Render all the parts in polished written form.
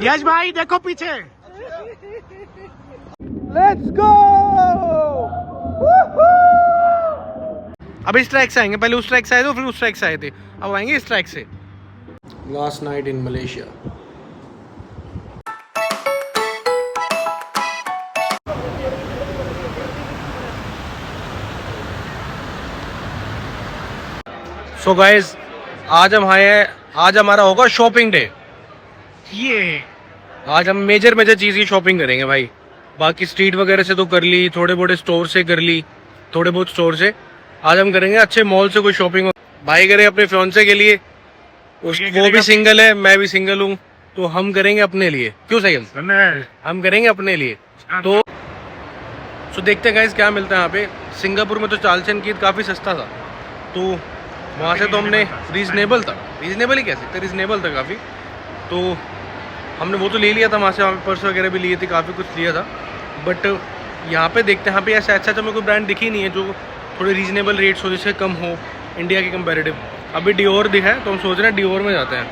यश भाई देखो पीछे। Let's go. अब इस ट्रैक से आएंगे, पहले उस ट्रैक से आए थे फिर उस ट्रैक से आए थे, अब आएंगे इस ट्रैक से। Last night in Malaysia. So guys आज हम आए हैं, आज हमारा होगा शॉपिंग डे। ये आज हम मेजर चीज़ की शॉपिंग करेंगे भाई। बाकी स्ट्रीट वगैरह से तो कर ली, थोड़े बहुत स्टोर से कर ली, थोड़े बहुत स्टोर से। आज हम करेंगे अच्छे मॉल से कोई शॉपिंग। भाई करे अपने फियांसे के लिए, वो भी सिंगल है, मैं भी सिंगल हूँ, तो हम करेंगे अपने लिए। क्यों सही हम करेंगे अपने लिए। तो देखते हैं गाइस क्या मिलता है यहाँ पे। सिंगापुर में तो चालचन की काफ़ी सस्ता था, तो वहाँ से तो हमने रीजनेबल ही कह सकते, रीजनेबल था काफ़ी, तो हमने वो तो ले लिया था वहाँ से। हमें पर्स वगैरह भी लिए थे, काफ़ी कुछ लिया था। बट यहाँ पे देखते हैं, यहाँ पे ऐसा अच्छा तो मेरे को ब्रांड दिखी नहीं है जो थोड़े रीजनेबल रेट्स हो, जिससे कम हो इंडिया के कंपैरेटिव। अभी डियोर दिखा है तो हम सोच रहे हैं डियोर में जाते हैं।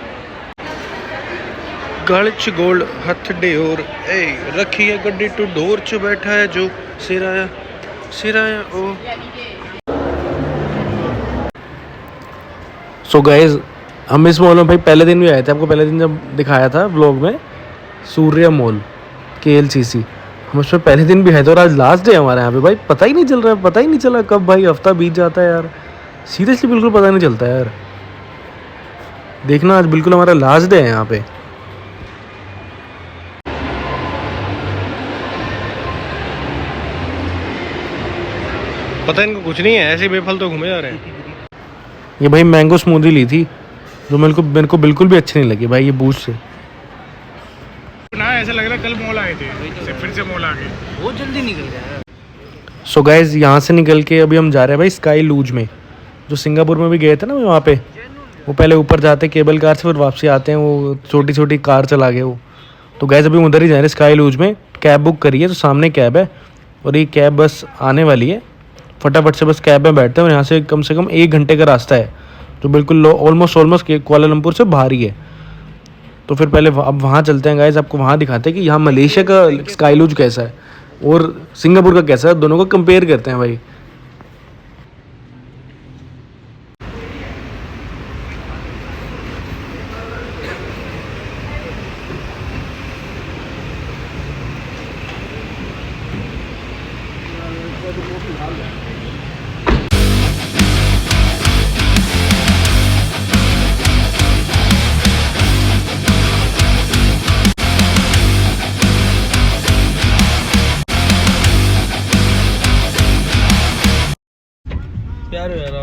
गलच गोल्ड हथ डियोर ए रखी है गड्डी टू डोर च बैठा है जो सिराया ओ। सो गाइज हम इस मॉल में भाई पहले दिन भी आए थे, आपको पहले दिन जब दिखाया था व्लॉग में, सूर्य मॉल KLCC। हम उसमें पहले दिन भी आए थे और आज लास्ट डे हमारे यहाँ पे भाई। पता ही नहीं चल रहा है, पता ही नहीं चला कब भाई हफ्ता बीत जाता है यार। सीरियसली बिल्कुल पता नहीं चलता यार। देखना आज बिल्कुल हमारा लास्ट डे है यहाँ पे। पता इनको कुछ नहीं है, ऐसे बेफालतू तो घूमे जा रहे हैं। ये भाई मैंगो स्मूदी ली थी जो मेरे को बिल्कुल भी अच्छी नहीं लगी भाई, ये बूस्ट से ना ऐसा लग रहा है कल मॉल आए थे, फिर से मॉल आ गए, बहुत जल्दी निकल गया। सो गाइज यहाँ से निकल के अभी हम जा रहे हैं भाई स्काई लूज में, जो सिंगापुर में भी गए थे ना वहाँ पे। वो पहले ऊपर जाते केबल कार से, फिर वापसी आते हैं, वो छोटी छोटी कार चला गए वो। तो गाइज अभी उधर ही जा रहे हैं स्काई लूज में। कैब बुक करी है, तो सामने कैब है और ये कैब बस आने वाली है। फटाफट से बस कैब में बैठते हैं और यहाँ से कम 1 घंटे का रास्ता है, जो बिल्कुल ऑलमोस्ट कुआलालंपुर से बाहर ही है। तो फिर पहले अब वहाँ चलते हैं गाइज, आपको वहाँ दिखाते हैं कि यहाँ मलेशिया का स्काई लूज कैसा है और सिंगापुर का कैसा है, दोनों को कंपेयर करते हैं भाई।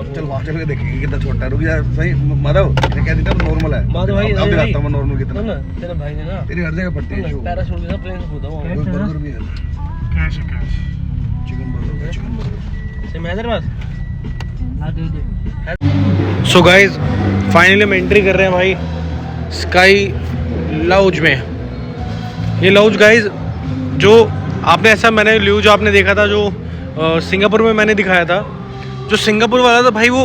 चल वहाँ चल के देखेंगे कितना छोटा है। रुक यार सही माधव, ये कह देता नॉर्मल है। माधव भाई अब दिखाता हूँ मैं नॉर्मल कितना। ना तेरे भाई ने ना तेरी हर जगह पट्टी है। पैराशूट के साथ प्लेन से कूदा हुआ है। बर्गर भी है, कैश है कैश। Chicken burger. से मैं तेरे पास हां दे दे। सो गाइज फाइनली हम एंट्री कर रहे हैं भाई स्काई लाउंज में। ये लाउंज गाइज जो आपने ऐसा मैंने लूज आपने देखा था जो सिंगापुर में मैंने दिखाया था, जो सिंगापुर वाला था भाई वो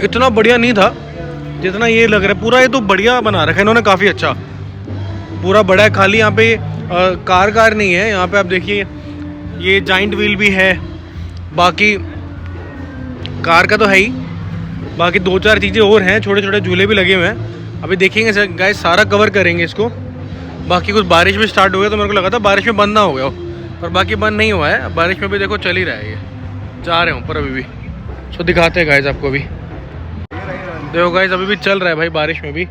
इतना बढ़िया नहीं था जितना ये लग रहा है। पूरा ये तो बढ़िया बना रखा है इन्होंने, काफ़ी अच्छा पूरा बड़ा है। खाली यहाँ पे कार नहीं है, यहाँ पे आप देखिए ये जाइंट व्हील भी है, बाकी कार का तो है ही, बाकी 2-4 चीज़ें और हैं, छोटे छोटे झूले भी लगे हुए हैं। अभी देखेंगे सर गाइस, सारा कवर करेंगे इसको। बाकी कुछ बारिश भी स्टार्ट हो गया तो मेरे को लगा था बारिश में बंद ना हो गया हो, पर बाकी बंद नहीं हुआ है। बारिश में भी देखो चल ही रहा है, ये जा रहे हैं ऊपर अभी भी। सो दिखाते हैं गाइस आपको भी, देखो गाइस अभी भी चल रहा है भाई बारिश में भी।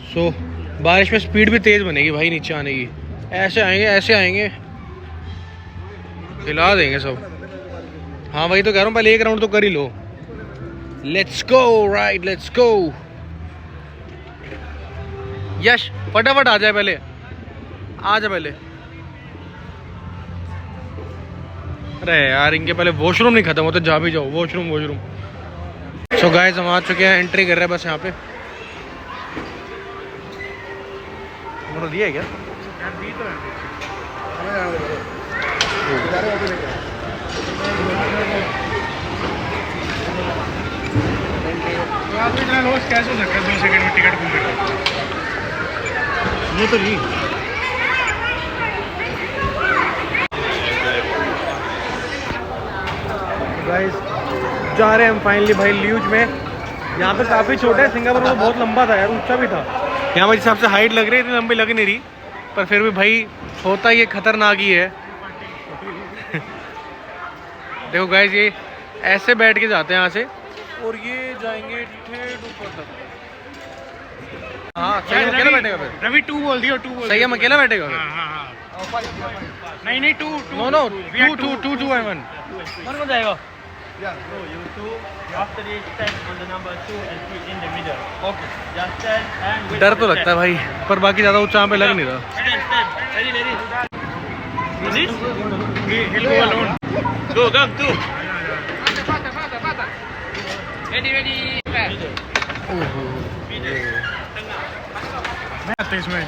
सो बारिश में स्पीड भी तेज़ बनेगी भाई नीचे आने की। ऐसे आएंगे हिला देंगे सब। हाँ वही तो कह रहा हूँ, पहले एक राउंड तो कर ही लो। Let's go right, let's go. Yash फटाफट आ जाए, पहले आ जा पहले। अरे यार इनके पहले वॉशरूम नहीं खत्म होता, जा भी जाओ वॉशरूम। सो गाइस हम आ चुके हैं, एंट्री कर रहे हैं बस यहाँ पे। मतलब दिया है क्या? आप इतना लॉस कैसे हो सकता है 2 सेकंड में टिकट बुक करना? ये तो नहीं गाइस जा रहे हैं हम फाइनली भाई ल्यूज में। यहाँ पे काफ़ी छोटा है, सिंगापुर में तो बहुत लंबा था यार, ऊंचा भी था। यहाँ पर जिस हिसाब से हाइट लग रही है इतनी लंबी लग नहीं रही, पर फिर भी भाई होता ये खतरनाक ही है। देखो गाइस ये ऐसे बैठ के जाते हैं यहाँ से और ये जाएंगे ठेठ ऊपर तक। हाँ सही अकेला बैठेगा फिर। रवि 2 बोल दियो, 2 बोल सही हम अकेला बैठेगा फिर। हाँ। नहीं 2 नो 2 and 1 कौन कौन जाएगा? No, you two. After this, stand on the number 2 and 3 in the middle. Okay. Just stand and wait. डर तो लगता है भाई, पर बाकी ज़्यादा ऊंचा यहाँ पे लग नहीं रहा। Stand. Ready. This? He'll go alone. Go, come, 2. Ready. मैं आता इसमें।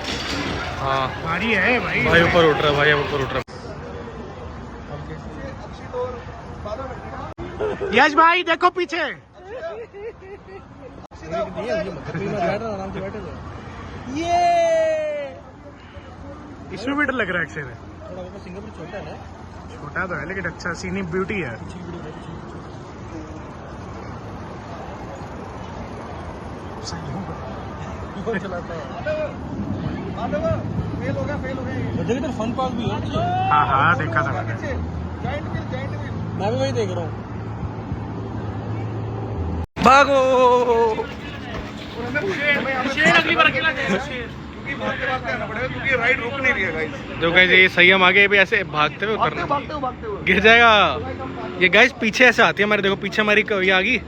हाँ भारी है भाई। भाई ऊपर उठ रहा है, भाई अब ऊपर उठ रहा है। यश भाई देखो पीछे। ये इसमें भी डर लग रहा है अक्षय। सिंगापुर छोटा है ना, छोटा तो है लेकिन अच्छा सीनिक ब्यूटी है। इधर फन पार्क भी है। हाँ देखा था मैंने। मैं भी वही देख रहा हूँ। भागो अगली बार अकेला जाएगा। क्योंकि राइड रुक नहीं रही है गाइस। जो गाइस ये सही हम आगे भी ऐसे भागते हुए उतरना, गिर जाएगा ये गाइस। पीछे ऐसे आती है हमारे, देखो पीछे हमारी ये आ गई।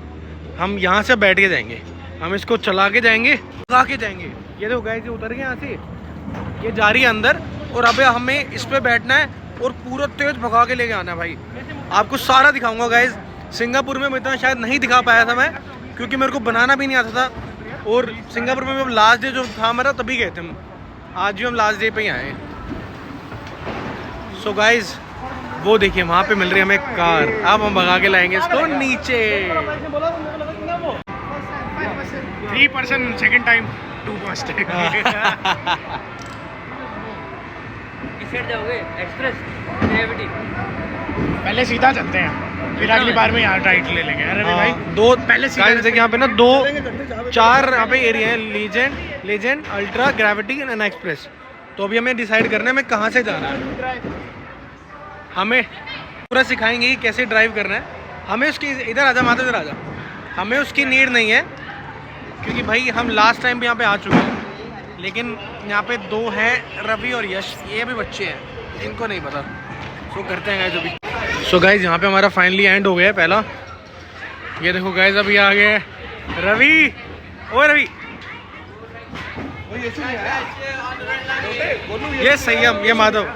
हम यहाँ से बैठ के जाएंगे, हम इसको चला के जाएंगे, भगा के जाएंगे। ये देखो गाइस ये उतर गए यहाँ से, ये जा रही है अंदर और अबे हमें इस पे बैठना है और पूरा तेज भगा के लेके आना है भाई। आपको सारा दिखाऊंगा गाइस। सिंगापुर में इतना शायद नहीं दिखा पाया था मैं, क्योंकि मेरे को बनाना भी नहीं आता था। और सिंगापुर में हम लास्ट डे जो था हमारा तभी गए थे हम, आज भी हम लास्ट डे पे ही आए। सो गाइस वो देखिए वहाँ पे मिल रही है हमें कार, अब हम भगा के लाएंगे इसको नीचे। 3% सेकंड टाइम 2 फर्स्ट। इस साइड जाओगे एक्सप्रेस ग्रेविटी। पहले सीधा चलते हैं, फिर अगली बार में यहाँ राइट ले लेंगे। अरे भाई दो पहले सीधा गाइस देखिए यहाँ पे ना 4 यहाँ पे एरिया है, legend, ultra, gravity and express. तो अभी हमें डिसाइड करना है हमें कहाँ से जाना है। हमें पूरा सिखाएंगे कि कैसे ड्राइव करना है। हमें उसकी इधर आजा माता, इधर आजा। हमें उसकी नीड नहीं है, क्योंकि भाई हम लास्ट टाइम भी यहाँ पे आ चुके हैं। लेकिन यहाँ पे 2 हैं, रवि और यश, ये भी बच्चे हैं, इनको नहीं पता। सो करते हैं गाइस अभी। सो गाइस यहाँ पे हमारा फाइनली एंड हो गया है पहला। ये देखो गाइस अभी आ गए रवि। ओ रवि, ये संयम, ये माधव,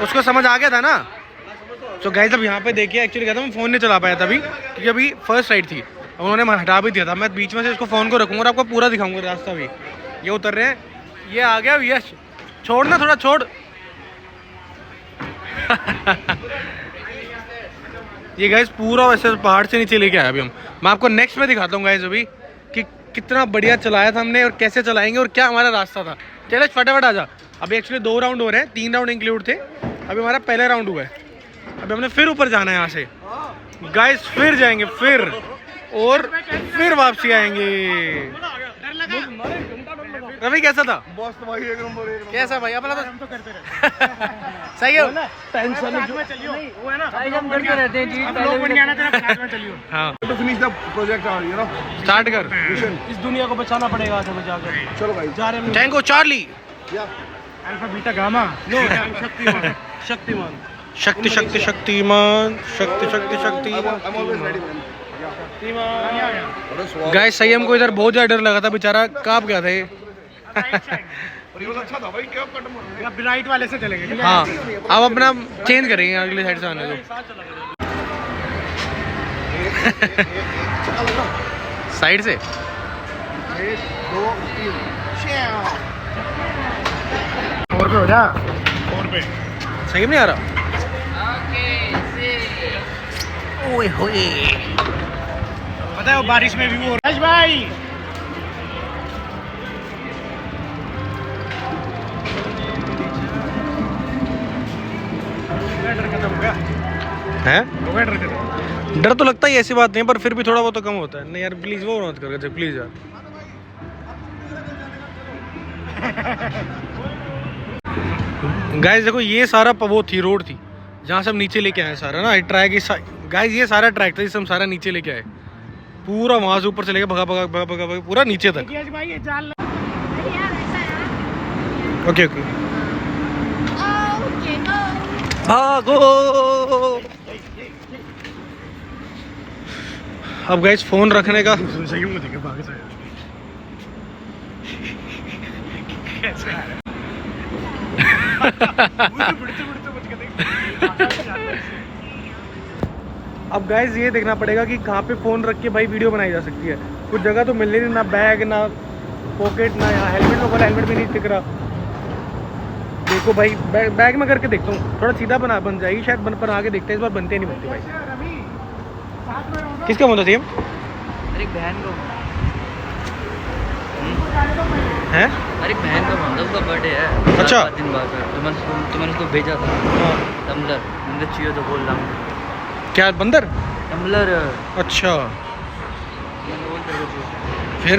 उसको समझ आ गया था ना। तो गाइस अब यहाँ पे देखिए, एक्चुअली कहता मैं फ़ोन नहीं चला पाया था अभी, क्योंकि अभी फर्स्ट राइड थी। अब उन्होंने हटा भी दिया था। मैं बीच में से इसको फ़ोन को रखूँगा और आपको पूरा दिखाऊंगा रास्ता भी। ये उतर रहे हैं, ये आ गया यश। छोड़ना थोड़ा, छोड़। ये गाइस पूरा वैसे पहाड़ से नीचे लेके आया अभी हम। मैं आपको नेक्स्ट में दिखाता हूँ गाइस अभी कि कितना बढ़िया चलाया था हमने और कैसे चलाएंगे और क्या हमारा रास्ता था। चलो फटाफट आ जा। अभी एक्चुअली 2 राउंड हो रहे हैं, 3 राउंड इंक्लूड थे। अभी हमारा पहला राउंड हुआ है। अभी हमने फिर ऊपर जाना है यहाँ से गाइस, फिर जाएंगे फिर और फिर वापसी आएंगे। रवि कैसा था? बॉस तो भाई एक नंबर। कैसा भाई अपना तो करते रहे। सही है। टेंशन में चलियो, वो है ना हम करते रहते हैं जी। अब लोग बन गया ना तेरा, साथ में चलियो। हाँ to finish the project are you no start कर। मिशन। इस दुनिया को बचाना पड़ेगा आगे जाकर। चलो गाइस जा रहे हैं टैंगो चार्ली। या अल्फा बीटा गामा। शक्तिमान। शक्ति शक्ति शक्तिमान, शक्ति शक्ति शक्ति। I am always ready man. अरे स्वागत। गाइस सही हमको इधर बहुत ज़्यादा डर लगा था, बेचारा काँप गया था ये। और ये वाला अच्छा था भाई, क्या कट मार। अब राइट वाले से चलेंगे, ठीक है? हाँ अब अपना चेंज करेंगे अगले साइड से आने दो। साइड से 1 2 3 और पे हो जा, और पे। सही नहीं आ रहा। ओए होए, पता है वो बारिश में भी वो यश भाई है। हो गया डर तेरा? डर तो लगता ही, ऐसी बात नहीं, पर फिर भी थोड़ा बहुत तो कम होता है। नहीं यार प्लीज वो मत कर प्लीज यार। गाइस देखो ये सारा वो थी रोड थी जहाँ से हम नीचे लेके आए सारा ना ट्रैक। गाइस ये सारा ट्रैक था जिससे हम सारा नीचे लेके आए, पूरा वहां से ऊपर से लेके भगा भगा भगा भगा भगा पूरा नीचे तक। यस भाई ये जाल ओके ओके Okay, go. भागो। अब गाइस फोन रखने का सही में देखे भाग से कैसे आ रहा है बुड़ते बच के देख। अब गाइस ये देखना पड़ेगा कि कहाँ पे फ़ोन रख के भाई वीडियो बनाई जा सकती है। कुछ जगह तो मिल रही ना बैग ना पॉकेट ना यहाँ हेलमेट में बोला हेलमेट भी नहीं दिख रहा। देखो भाई बैग में करके देखता हूँ, थोड़ा सीधा बन जाएगी शायद पर आगे देखते हैं इस बार बनते नहीं बनते भाई। किसका बोलता थी हम? अरे बहन को हैं? अरे बहन का मानता उसका बर्थडे है। अच्छा। 4-5 दिन बाद है। तो मैंने उसको भेजा था हाँ। टम्बलर, मैंने चाहिए तो बोल रहा हूँ क्या बंदर? टम्बलर। अच्छा मैंने बोल तेरे को चाहिए। फिर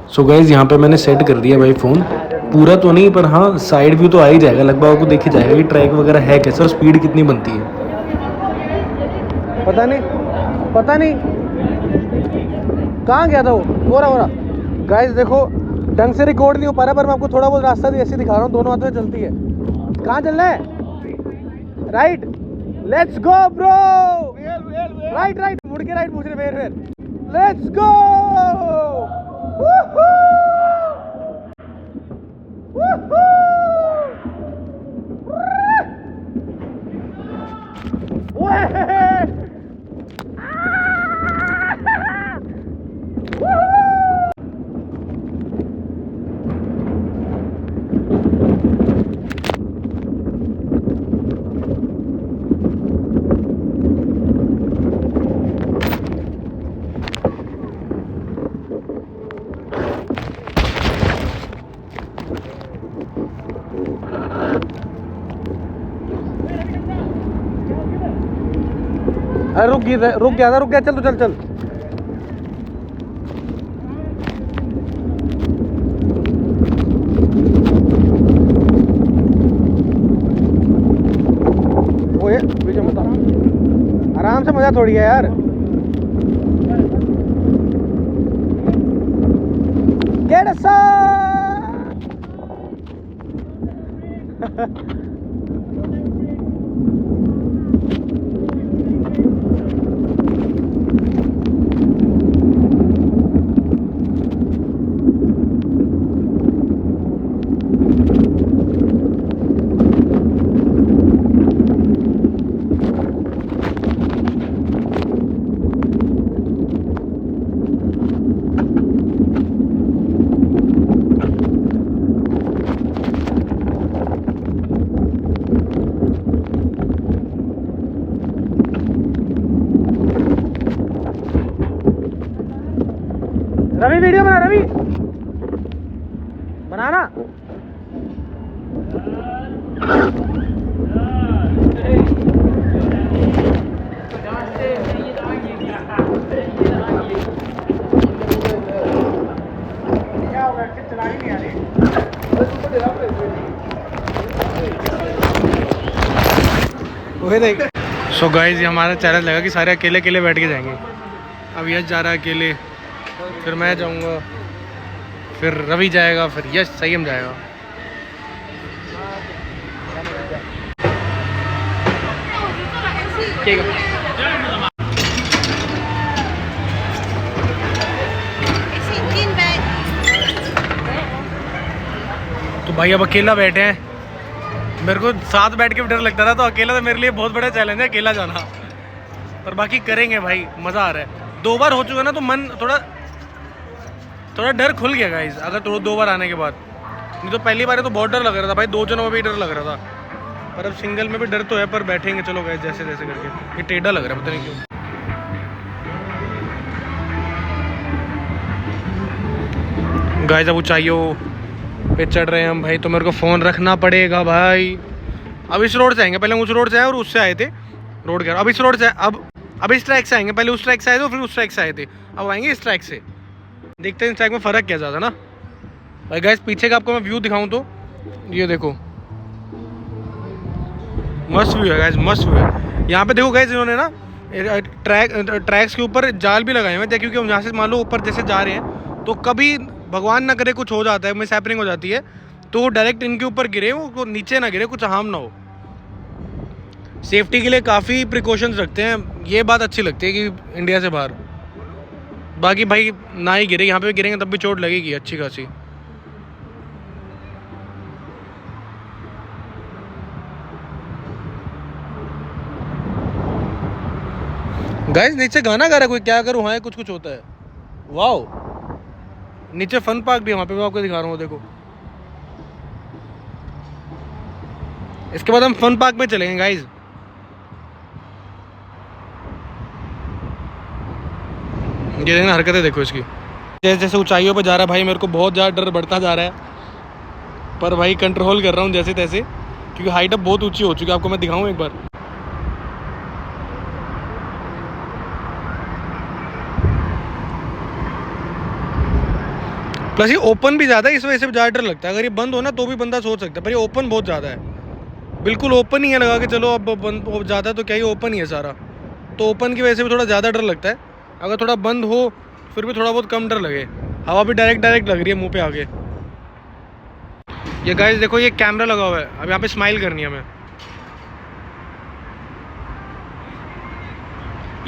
सो गाइज यहाँ पे मैंने सेट कर दिया भाई फ़ोन, पूरा तो नहीं पर हाँ साइड व्यू तो आ ही जाएगा लगभग, आपको देख ही जाएगा कि ट्रैक वगैरह है कैसा और स्पीड कितनी बनती है। पता नहीं कहाँ गया था वो हो रहा गाइज देखो ढंग से रिकॉर्ड नहीं हो पा रहा, पर मैं आपको थोड़ा बहुत रास्ता ऐसे दिखा रहा हूँ, दोनों हाथों से चलती है। कहाँ चल रहा है? Right, let's go bro. Right मुड़ के राइट पूछ रहे फिर लेट्स गो। अरे रुक गया चल तो चल ओए बीच में आराम से मजा थोड़ी है यार। गेट रवि वीडियो बना, रवि बनाना। सो गाइज हमारा चैलेंज लगा कि सारे अकेले अकेले बैठ के जाएंगे। अब यश जा रहा है अकेले, फिर मैं जाऊंगा, फिर रवि जाएगा, फिर यश संयम जाएगा। ठीक है तो भाई अब अकेला बैठे हैं। मेरे को साथ बैठ के भी डर लगता था, तो अकेला तो मेरे लिए बहुत बड़ा चैलेंज है अकेला जाना, पर बाकी करेंगे भाई, मज़ा आ रहा है। 2 बार हो चुका ना तो मन थोड़ा डर खुल गया गाइस, अगर 2 बार आने के बाद। नहीं तो पहली बार तो बहुत डर लग रहा था भाई, 2 जनों में भी डर लग रहा था, पर अब सिंगल में भी डर तो है, पर बैठेंगे चलो गाइस जैसे जैसे करके। ये टेढ़ा लग रहा है पता नहीं क्यों। गाइस अब ऊंचाइयों पे चढ़ रहे हैं हम भाई, तो मेरे को फ़ोन रखना पड़ेगा भाई। अब इस रोड से आएंगे, पहले उस रोड से आए और उससे आए थे रोड के, अब इस रोड से अब इस ट्रैक से आएंगे, पहले उस ट्रैक से आए थे फिर उस ट्रैक से आए थे, अब आएंगे इस ट्रैक से। देखते हैं इस ट्रैक में फ़र्क क्या ज़्यादा ना भाई। गाइस पीछे का आपको मैं व्यू दिखाऊं तो ये देखो, मस्त व्यू है गाइस, मस्त व्यू है। यहाँ पे देखो गाइस इन्होंने ना ट्रैक्स के ऊपर जाल भी लगाए हुए हैं, क्योंकि हम यहाँ से मान लो ऊपर जैसे जा रहे हैं तो कभी भगवान ना करे कुछ हो जाता है, मिस हैपनिंग हो जाती है, तो डायरेक्ट इनके ऊपर गिरे, वो नीचे ना गिरे, कुछ हार्म ना हो। सेफ्टी के लिए काफ़ी प्रिकॉशंस रखते हैं, ये बात अच्छी लगती है कि इंडिया से बाहर। बाकी भाई ना ही गिरे, यहाँ पे गिरेंगे तब भी चोट लगेगी अच्छी खासी। गाइस नीचे गाना गा रहा है कोई, क्या करूँ, हाँ कुछ कुछ होता है। वाओ, नीचे फन पार्क भी है, वहाँ पे मैं आपको दिखा रहा हूँ, देखो। इसके बाद हम फन पार्क में चलेंगे गाइस। ये देखना हरकतें देखो इसकी, जैसे जैसे ऊंचाइयों पे जा रहा है भाई, मेरे को बहुत ज़्यादा डर बढ़ता जा रहा है, पर भाई कंट्रोल कर रहा हूँ जैसे तैसे, क्योंकि हाइट अब बहुत ऊंची हो चुकी है। आपको मैं दिखाऊँ एक बार, प्लस ये ओपन भी ज़्यादा है, इस वजह से ज़्यादा डर लगता है। अगर ये बंद हो ना तो भी बंदा सोच सकता है, पर ये ओपन बहुत ज़्यादा है, बिल्कुल ओपन ही है, लगा के चलो अब बंद हो ज़्यादा तो क्या ही ओपन ही है सारा, तो ओपन की वजह से भी थोड़ा ज़्यादा डर लगता है। अगर थोड़ा बंद हो फिर भी थोड़ा बहुत कम डर लगे। हवा भी डायरेक्ट लग रही है मुंह पे आके। ये गाइस देखो, ये कैमरा लगा हुआ है, अब यहाँ पे स्माइल करनी है हमें।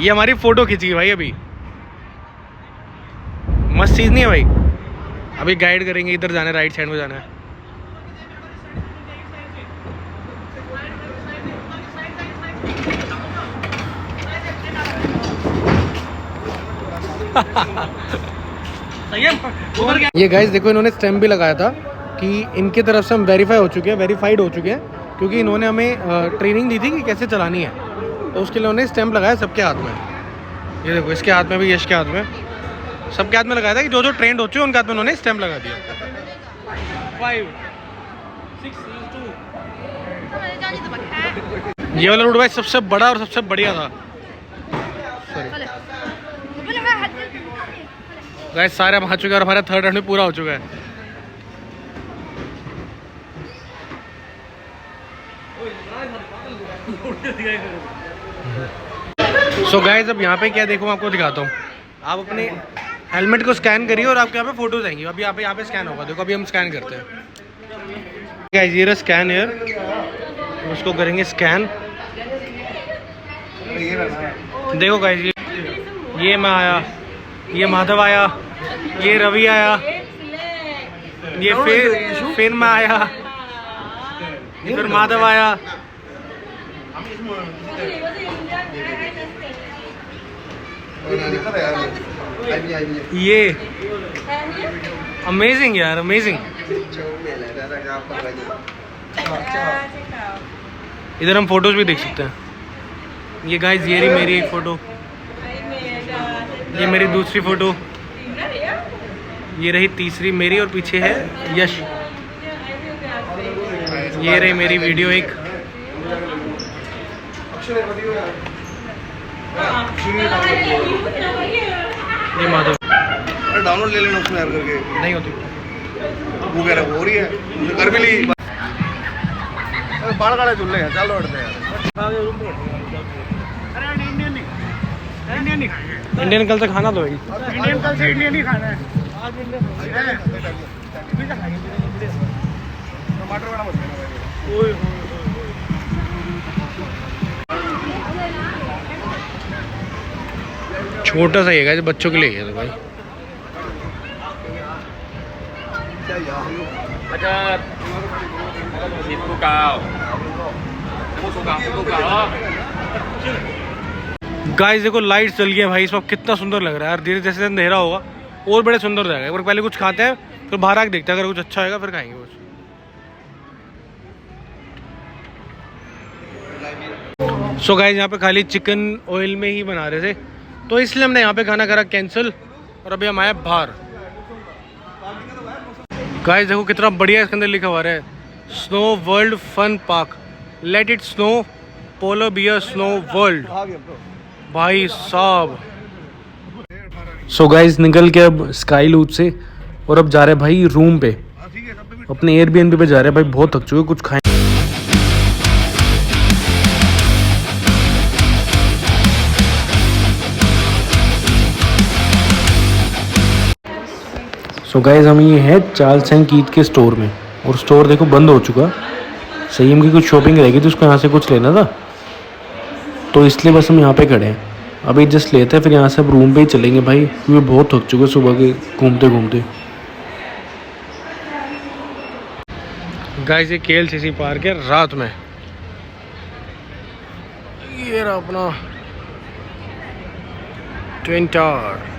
ये हमारी फ़ोटो खींची भाई, अभी मस्त चीज़ नहीं है भाई। अभी गाइड करेंगे, इधर जाना है, राइट साइड में जाना है। ये गाइस देखो, इन्होंने स्टैम्प भी लगाया था कि इनकी तरफ से हम वेरीफाइड हो चुके हैं, क्योंकि इन्होंने हमें ट्रेनिंग दी थी कि कैसे चलानी है, तो उसके लिए उन्होंने स्टैम्प लगाया सबके हाथ में। ये देखो, इसके हाथ में भी, यश के हाथ में, सबके हाथ में लगाया था कि जो जो ट्रेंड हो चुके हैं उनके हाथ में उन्होंने स्टैम्प लगा दिया। 5 6 2 ये वाला रोड भाई सबसे बड़ा और सबसे बढ़िया था। गाइस सारे हम आ चुके हैं और हमारा थर्ड राउंड भी पूरा हो चुका है। सो गाइस अब यहाँ पे क्या देखो, मैं आपको दिखाता हूँ। आप अपने हेलमेट को स्कैन करिए और आपके यहाँ पे फोटोज आएंगी। अभी यहाँ पे स्कैन होगा, देखो अभी हम स्कैन करते हैं। गाइस ये रहा स्कैन एयर, उसको करेंगे स्कैन। देखो गाइस, ये मैं आया, ये माधव आया, ये रवि आया, ये फिर मैं आया, ये फिर माधव आया। ये अमेजिंग यार, अमेजिंग। इधर हम फोटोज भी देख सकते हैं। ये गाइस ये रही मेरी एक फ़ोटो, ये मेरी दूसरी फ़ोटो, ये रही तीसरी मेरी, और पीछे है यश। ये रही मेरी वीडियो एक। ये माधव डाउनलोड ले लेना उसमें यार करके, नहीं होती वो कह रहा हो रही है, मुझे कर भी ली। बाल काले चुल रहे हैं, चल लौटते हैं। अरे इंडियन नहीं खाएंगे, इंडियन कल से खाना तो है। इंडियन कल से इंडियन ही खाना है। टमाटर बड़ा मत देना। छोटा सा ही है, बच्चों के लिए है तो भाई। गाइस देखो लाइट चल गई है भाई, इस वक्त कितना सुंदर लग रहा है यार। धीरे जैसे अंधेरा होगा और बड़े सुंदर जाएगा। एक बार पहले कुछ खाते हैं, फिर बाहर आके देखते हैं, अगर कुछ अच्छा होगा फिर खाएंगे कुछ। सो गाइस यहाँ पे खाली चिकन ऑयल में ही बना रहे थे, तो इसलिए हमने यहाँ पे खाना करा कैंसिल और अभी हम आए बाहर। गाइस देखो कितना बढ़िया इसके अंदर लिखा हुआ है, snow world fun park, let it snow, polar bear snow world. भाई साहब। सो गाइस निकल के अब स्काई लूज से और अब जा रहे भाई रूम पे, अपने एयरबीएनबी पे जा रहे हैं भाई, बहुत थक चुके, कुछ खाएं। सो गाइस हम ये है चार्ल्स एंड कीथ के स्टोर में, और स्टोर देखो बंद हो चुका। सही की कुछ शॉपिंग रहेगी तो उसको यहाँ से कुछ लेना था, तो इसलिए बस हम यहाँ पे खड़े हैं। अभी जस्ट लेते हैं, फिर यहाँ से अब रूम पे ही चलेंगे भाई, क्योंकि बहुत थक चुके सुबह के घूमते घूमते। गाइस ये KLCC पार्क है रात में, ये रहा अपना ट्विन टावर।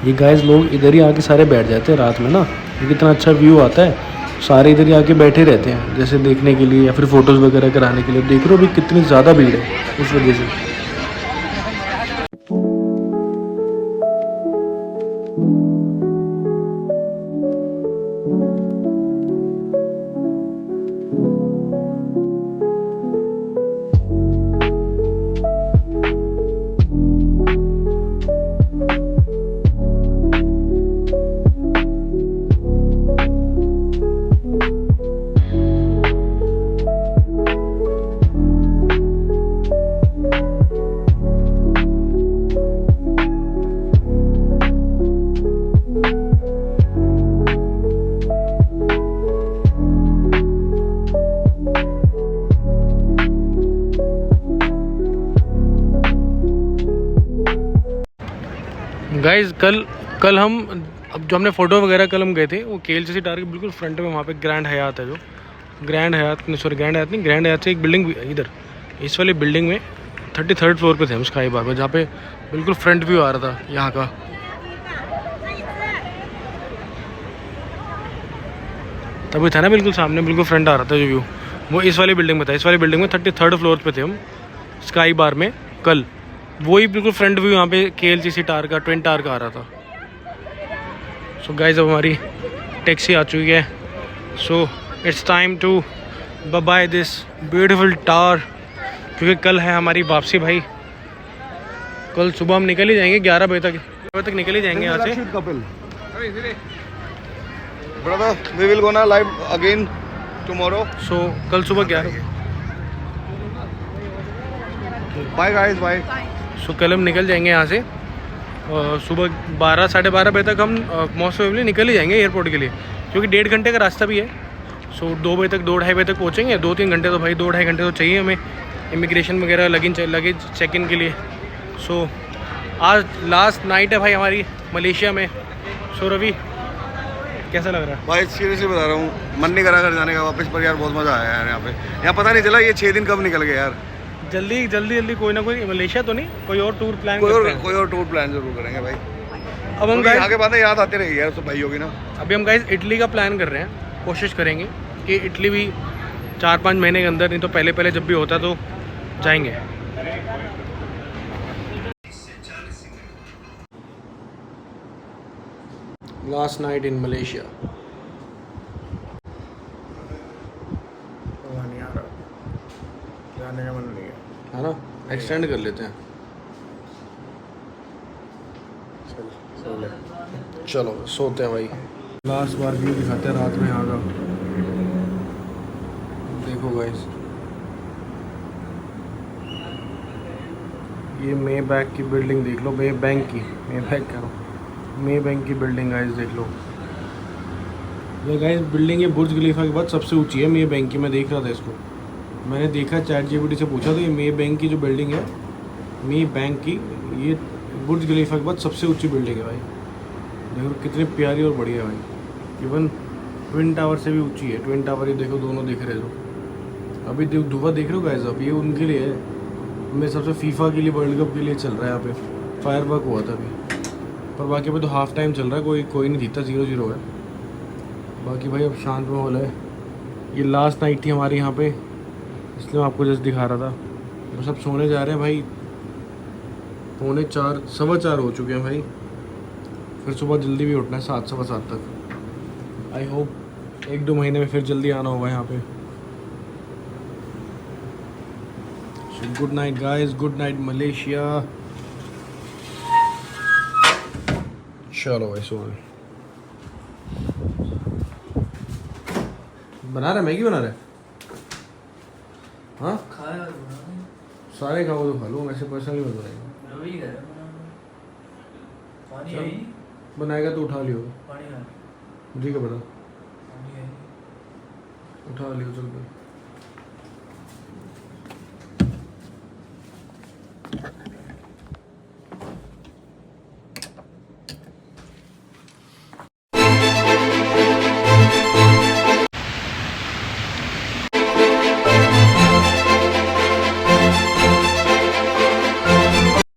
ये गाइस लोग इधर ही आके सारे बैठ जाते हैं रात में ना, ये कितना अच्छा व्यू आता है, सारे इधर ही आके बैठे रहते हैं जैसे देखने के लिए या फिर फोटोज़ वगैरह कराने के लिए। देख रहे हो अभी कितनी ज़्यादा भीड़ है उस वजह से। गाइस कल हम अब जो हमने फ़ोटो वगैरह कल हम गए थे वो KLCC टावर के बिल्कुल फ्रंट में, वहाँ पे ग्रैंड हयात है, जो ग्रैंड हयात से एक बिल्डिंग इधर इस वाली बिल्डिंग में 33rd फ्लोर पे थे हम स्काई बार में, जहाँ पे बिल्कुल फ्रंट व्यू आ रहा था यहाँ का। तभी था ना बिल्कुल सामने, बिल्कुल फ्रंट आ रहा था जो व्यू, वो इस वाली बिल्डिंग में था। इस वाली बिल्डिंग में 33rd फ्लोर पे थे हम स्काई बार में कल, वही बिल्कुल फ्रंट व्यू यहाँ पे KLCC टावर का, ट्विन टावर का आ रहा था। सो गाइस अब हमारी टैक्सी आ चुकी है, so it's time to bye bye this beautiful tower, क्योंकि कल है हमारी वापसी भाई। कल सुबह हम निकल ही जाएंगे 11 बजे तक निकल ही जाएंगे यहाँ से। Brother, we will go now live again tomorrow. सो कल सुबह 11। Bye guys, bye. सो कल हम निकल जाएंगे यहाँ से सुबह 12 साढ़े 12 बजे तक हम मोस्ट प्रोबेबली निकल ही जाएंगे एयरपोर्ट के लिए, क्योंकि 1.5 घंटे का रास्ता भी है। सो 2 बजे तक 2-2.5 बजे तक पहुँचेंगे। 2-3 घंटे तो भाई 2-2.5 घंटे तो चाहिए हमें इमिग्रेशन वगैरह लगेज चेक इन के लिए। सो आज लास्ट नाइट है भाई हमारी मलेशिया में। सो रवि कैसा लग रहा है? भाई सीरियसली बता रहा हूँ, मन नहीं करा घर जाने का वापस, पर यार बहुत मज़ा आया यार यहाँ पे। यहाँ पता नहीं चला ये 6 दिन कब निकल गए यार। जल्दी कोई ना कोई, मलेशिया तो नहीं, कोई और टूर प्लान कोई और टूर प्लान जरूर करेंगे भाई। अब हम यहाँ के बाद याद आते रहेगी यार सब भाइयों की ना। अभी हम गाइस इटली का प्लान कर रहे हैं, कोशिश करेंगे कि इटली भी 4-5 महीने के अंदर, नहीं तो पहले जब भी होता तो जाएंगे। Last night in Malaysia. नहीं आ रहा, जाने का मन नहीं है ना, एक्सटेंड कर लेते हैं। चलो सोते हैं भाई। लास्ट बार व्यू दिखाते हैं रात में यहाँ का। देखो गाइस, ये मे बैंक की बिल्डिंग देख लो, मे बैंक की बिल्डिंग गाइस देख लो। ये गाइस बिल्डिंग, ये बुर्ज खलीफा के बाद सबसे ऊंची है मे बैंक की। मैं देख रहा था इसको, मैंने देखा ChatGPT से पूछा, तो ये मे बैंक की जो बिल्डिंग है, मे बैंक की, ये बुर्ज खलीफा के बाद सबसे ऊंची बिल्डिंग है भाई। देखो कितनी प्यारी और बढ़िया है भाई। इवन ट्विन टावर से भी ऊंची है। ट्विन टावर ये देखो, दोनों दिख रहे हो। अभी धुआं देख रहे हो गाइस, अब ये उनके लिए है, मेरे सबसे फीफा के लिए, वर्ल्ड कप के लिए चल रहा है। यहाँ पे फायर वर्क हुआ था अभी, पर बाकी पे तो हाफ टाइम चल रहा है, कोई नहीं जीता, 0-0 है। बाकी भाई अब शांत माहौल है। ये लास्ट नाइट थी हमारी यहाँ पे, इसलिए मैं आपको जस्ट दिखा रहा था। बस अब सोने जा रहे हैं भाई, 3:45 4:15 हो चुके हैं भाई। फिर सुबह जल्दी भी उठना है 7 सवा 7 तक। आई होप 1-2 महीने में फिर जल्दी आना होगा यहाँ पे। Good night guys, good night Malaysia. चलो भाई सोने। बना रहा मैगी बना रहा है? हाँ खाया सारे खाओ तो खा लो, वैसे पर्सनली मत बनाएगा। रवि कर पानी चल। है ही? बनाएगा तो उठा लियो। पानी है मुझे क्या पता, पानी है उठा लियो चल के।